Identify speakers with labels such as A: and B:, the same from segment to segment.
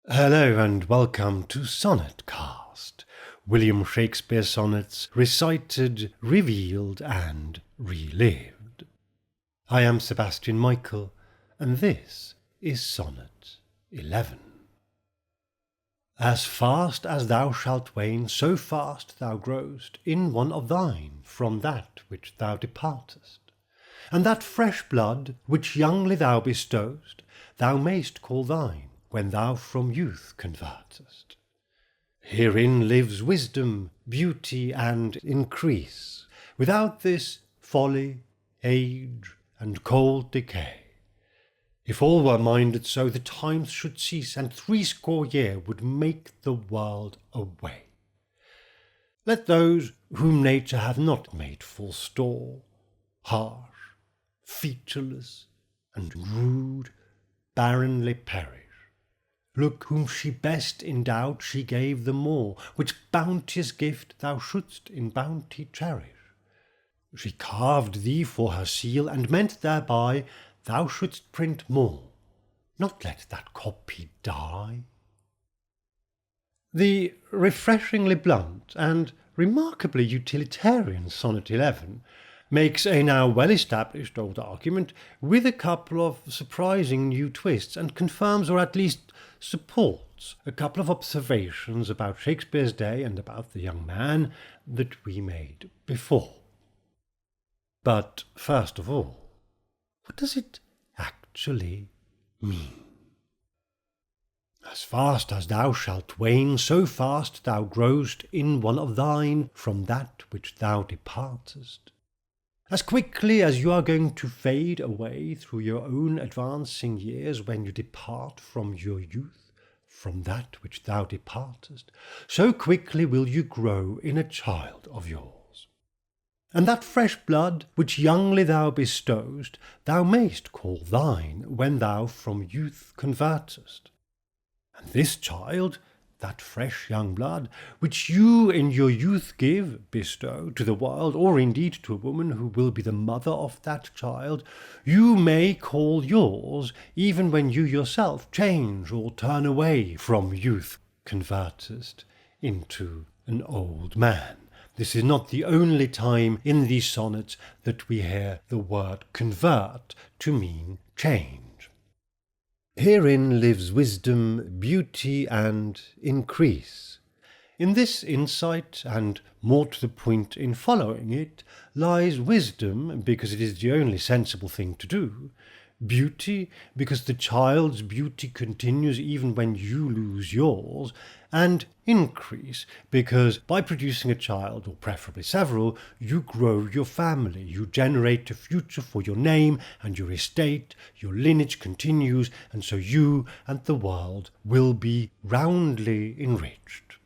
A: Hello and welcome to Sonnet Cast, William Shakespeare sonnets recited, revealed and relived. I am Sebastian Michael, and this is Sonnet 11. As fast as thou shalt wane, so fast thou growst in one of thine from that which thou departest. And that fresh blood which youngly thou bestow'st, thou mayst call thine, when thou from youth convertest. Herein lives wisdom, beauty, and increase. Without this, folly, age, and cold decay. If all were minded so, the times should cease, and 80 years would make the world away. Let those whom nature hath not made full store, harsh, featureless, and rude, barrenly perish. Look, whom she best endowed, she gave the more, which bounteous gift thou shouldst in bounty cherish. She carved thee for her seal, and meant thereby thou shouldst print more, not let that copy die. The refreshingly blunt and remarkably utilitarian Sonnet 11 makes a now well-established old argument with a couple of surprising new twists, and confirms, or at least supports, a couple of observations about Shakespeare's day and about the young man that we made before. But first of all, what does it actually mean? As fast as thou shalt wane, so fast thou growst in one of thine from that which thou departest. As quickly as you are going to fade away through your own advancing years when you depart from your youth, from that which thou departest, so quickly will you grow in a child of yours. And that fresh blood which youngly thou bestow'st, thou mayst call thine when thou from youth convertest. And this child, that fresh young blood, which you in your youth bestow to the world, or indeed to a woman who will be the mother of that child, you may call yours, even when you yourself change or turn away from youth, convertest into an old man. This is not the only time in these sonnets that we hear the word convert to mean change. Herein lives wisdom, beauty, and increase. In this insight, and more to the point in following it, lies wisdom, because it is the only sensible thing to do, beauty, because the child's beauty continues even when you lose yours, and increase, because by producing a child, or preferably several, you grow your family, you generate a future for your name and your estate, your lineage continues, and so you and the world will be roundly enriched.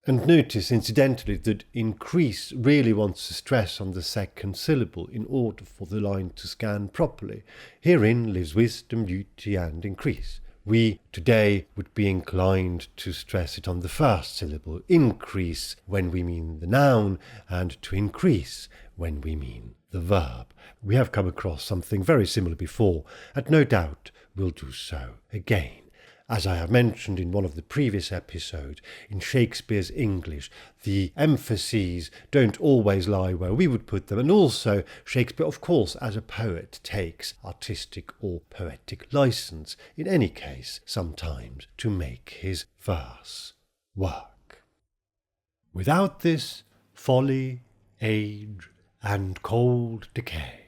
A: And notice, incidentally, that increase really wants to stress on the second syllable in order for the line to scan properly. Herein lives wisdom, beauty, and increase. We today would be inclined to stress it on the first syllable, increase, when we mean the noun, and to increase when we mean the verb. We have come across something very similar before, and no doubt will do so again. As I have mentioned in one of the previous episodes, in Shakespeare's English, the emphases don't always lie where we would put them, and also Shakespeare, of course, as a poet, takes artistic or poetic license, in any case, sometimes, to make his verse work. Without this, folly, age, and cold decay.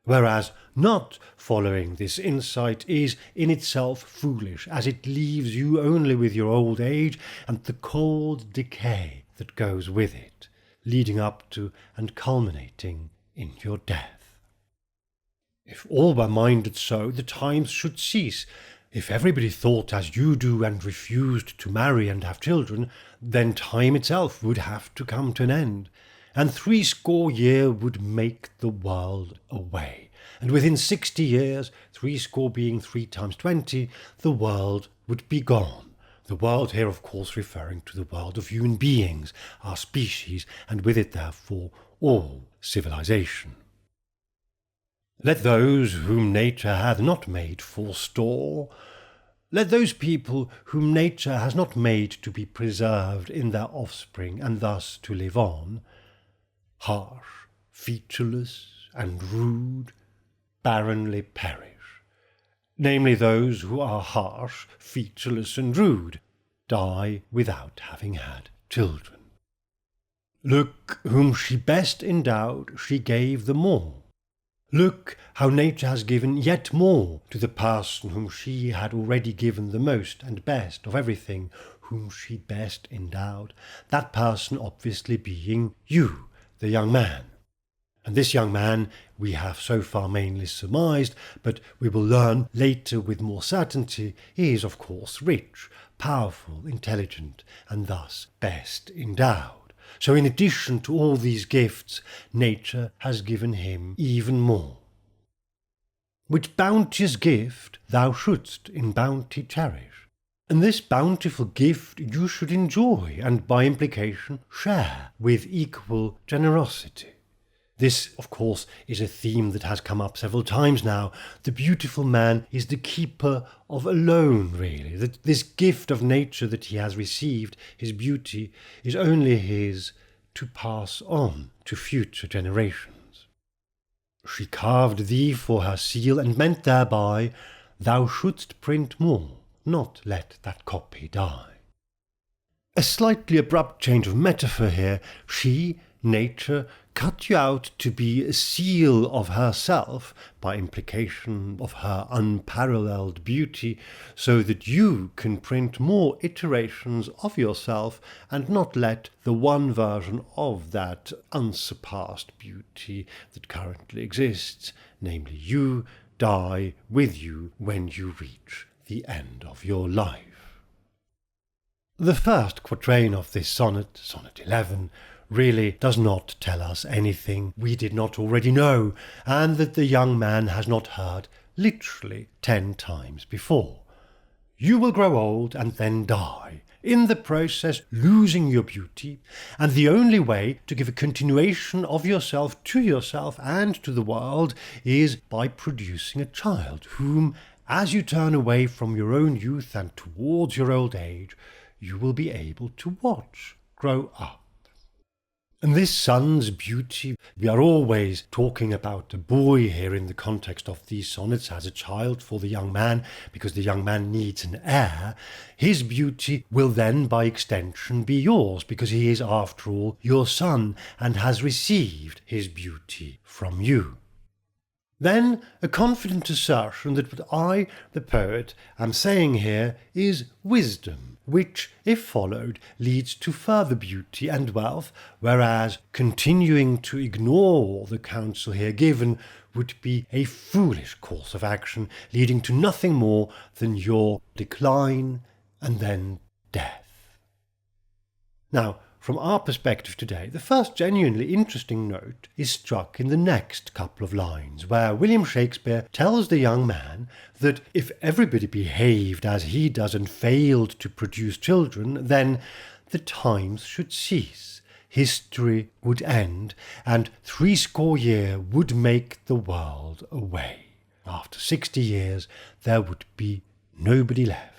A: Whereas not following this insight is in itself foolish, as it leaves you only with your old age and the cold decay that goes with it, leading up to and culminating in your death. If all were minded so, the times should cease. If everybody thought as you do and refused to marry and have children, then time itself would have to come to an end, and 80 years would make the world away. And within 60 years, 80 being 3 times 20, the world would be gone. The world here, of course, referring to the world of human beings, our species, and with it, therefore, all civilization. Let those whom nature hath not made forestall. Let those people whom nature has not made to be preserved in their offspring and thus to live on, harsh, featureless, and rude, barrenly perish. Namely, those who are harsh, featureless, and rude, die without having had children. Look, whom she best endowed, she gave the more. Look, how nature has given yet more to the person whom she had already given the most and best of everything, whom she best endowed, that person obviously being you, the young man. And this young man we have so far mainly surmised, but we will learn later with more certainty, is of course rich, powerful, intelligent, and thus best endowed. So in addition to all these gifts, nature has given him even more. Which bounteous gift thou shouldst in bounty cherish, and this bountiful gift you should enjoy, and by implication share with equal generosity. This, of course, is a theme that has come up several times now. The beautiful man is the keeper of alone, really. That this gift of nature that he has received, his beauty, is only his to pass on to future generations. She carved thee for her seal, and meant thereby thou shouldst print more, not let that copy die. A slightly abrupt change of metaphor here. She, nature, cut you out to be a seal of herself, by implication of her unparalleled beauty, so that you can print more iterations of yourself and not let the one version of that unsurpassed beauty that currently exists, namely you, die with you when you reach the end of your life. The first quatrain of this sonnet, Sonnet 11, really does not tell us anything we did not already know, and that the young man has not heard literally 10 times before. You will grow old and then die, in the process losing your beauty, and the only way to give a continuation of yourself to yourself and to the world is by producing a child, whom, as you turn away from your own youth and towards your old age, you will be able to watch grow up. And this son's beauty, we are always talking about a boy here in the context of these sonnets as a child for the young man, because the young man needs an heir. His beauty will then by extension be yours, because he is after all your son and has received his beauty from you. Then a confident assertion that what I, the poet, am saying here is wisdom, which, if followed, leads to further beauty and wealth, whereas continuing to ignore the counsel here given would be a foolish course of action, leading to nothing more than your decline and then death. Now, from our perspective today, the first genuinely interesting note is struck in the next couple of lines, where William Shakespeare tells the young man that if everybody behaved as he does and failed to produce children, then the times should cease, history would end, and 60 years would make the world away. After 60 years, there would be nobody left.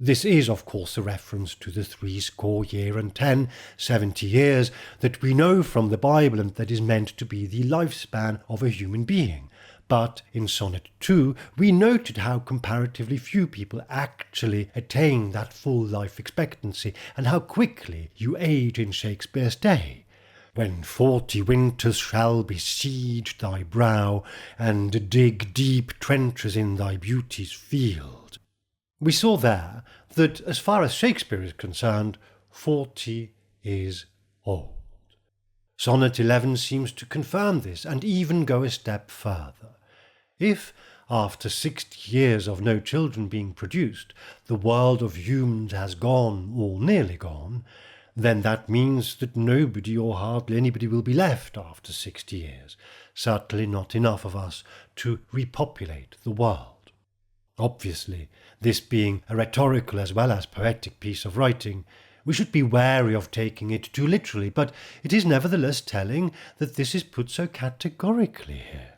A: This is, of course, a reference to the 60 years and 10, 70 years that we know from the Bible and that is meant to be the lifespan of a human being. But in Sonnet 2, we noted how comparatively few people actually attain that full life expectancy, and how quickly you age in Shakespeare's day. When 40 winters shall besiege thy brow, and dig deep trenches in thy beauty's field. We saw there that, as far as Shakespeare is concerned, 40 is old. Sonnet 11 seems to confirm this, and even go a step further. If, after 60 years of no children being produced, the world of humans has gone, or nearly gone, then that means that nobody or hardly anybody will be left after 60 years, certainly not enough of us to repopulate the world. Obviously, this being a rhetorical as well as poetic piece of writing, we should be wary of taking it too literally, but it is nevertheless telling that this is put so categorically here.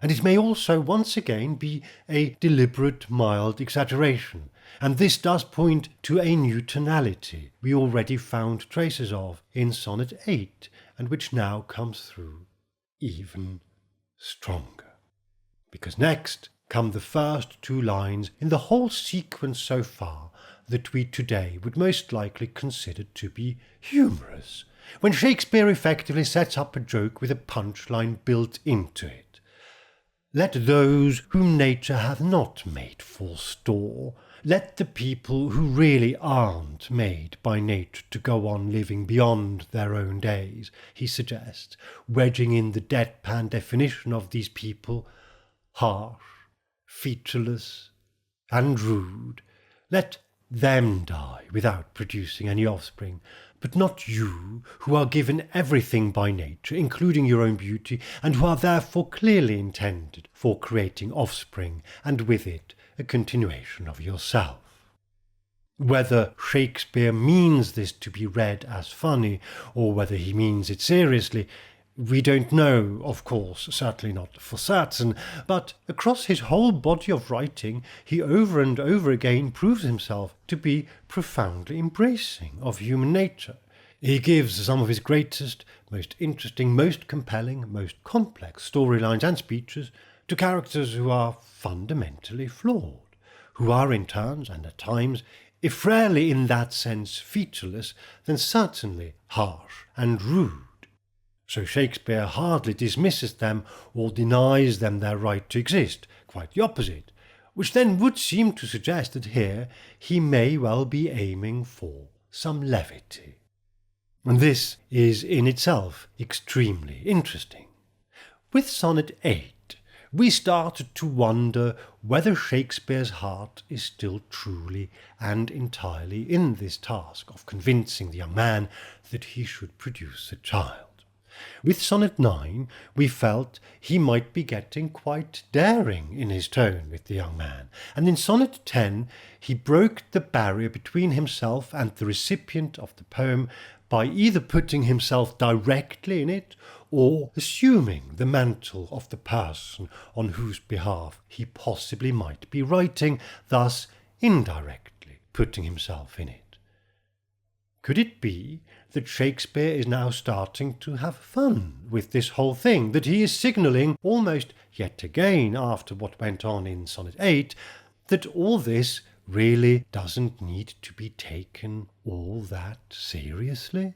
A: And it may also once again be a deliberate, mild exaggeration, and this does point to a new tonality we already found traces of in Sonnet 8, and which now comes through even stronger. Because next come the first two lines in the whole sequence so far that we today would most likely consider to be humorous, when Shakespeare effectively sets up a joke with a punchline built into it. Let those whom nature hath not made forestall, let the people who really aren't made by nature to go on living beyond their own days, he suggests, wedging in the deadpan definition of these people, harsh, featureless, and rude. Let them die without producing any offspring, but not you, who are given everything by nature, including your own beauty, and who are therefore clearly intended for creating offspring, and with it a continuation of yourself. Whether Shakespeare means this to be read as funny, or whether he means it seriously, we don't know, of course, certainly not for certain, but across his whole body of writing he over and over again proves himself to be profoundly embracing of human nature. He gives some of his greatest, most interesting, most compelling, most complex storylines and speeches to characters who are fundamentally flawed, who are in turns and at times, if rarely in that sense featureless, then certainly harsh and rude. So Shakespeare hardly dismisses them or denies them their right to exist, quite the opposite, which then would seem to suggest that here he may well be aiming for some levity. And this is in itself extremely interesting. With Sonnet 8, we start to wonder whether Shakespeare's heart is still truly and entirely in this task of convincing the young man that he should produce a child. With Sonnet 9, we felt he might be getting quite daring in his tone with the young man, and in Sonnet 10 he broke the barrier between himself and the recipient of the poem by either putting himself directly in it or assuming the mantle of the person on whose behalf he possibly might be writing, thus indirectly putting himself in it. Could it be that Shakespeare is now starting to have fun with this whole thing, that he is signalling, almost yet again after what went on in Sonnet 8, that all this really doesn't need to be taken all that seriously?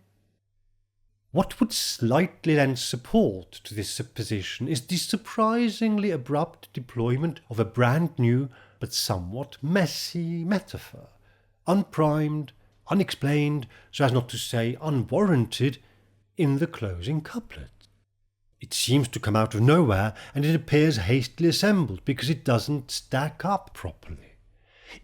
A: What would slightly lend support to this supposition is the surprisingly abrupt deployment of a brand new but somewhat messy metaphor, unprimed, unexplained, so as not to say unwarranted, in the closing couplet. It seems to come out of nowhere, and it appears hastily assembled because it doesn't stack up properly.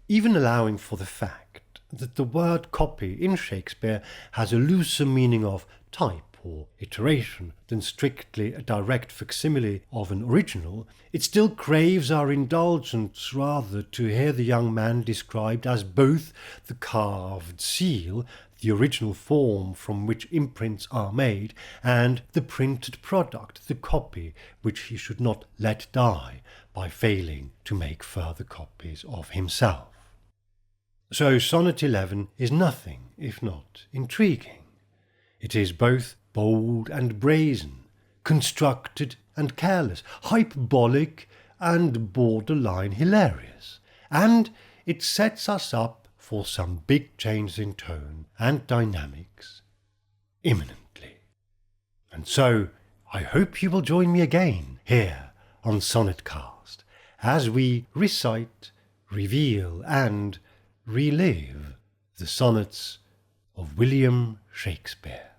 A: Even allowing for the fact that the word copy in Shakespeare has a looser meaning of type or iteration than strictly a direct facsimile of an original, it still craves our indulgence rather to hear the young man described as both the carved seal, the original form from which imprints are made, and the printed product, the copy, which he should not let die by failing to make further copies of himself. So Sonnet 11 is nothing if not intriguing. It is both bold and brazen, constructed and careless, hyperbolic and borderline hilarious, and it sets us up for some big changes in tone and dynamics imminently. And so I hope you will join me again here on Sonnetcast as we recite, reveal and relive the sonnets of William Shakespeare.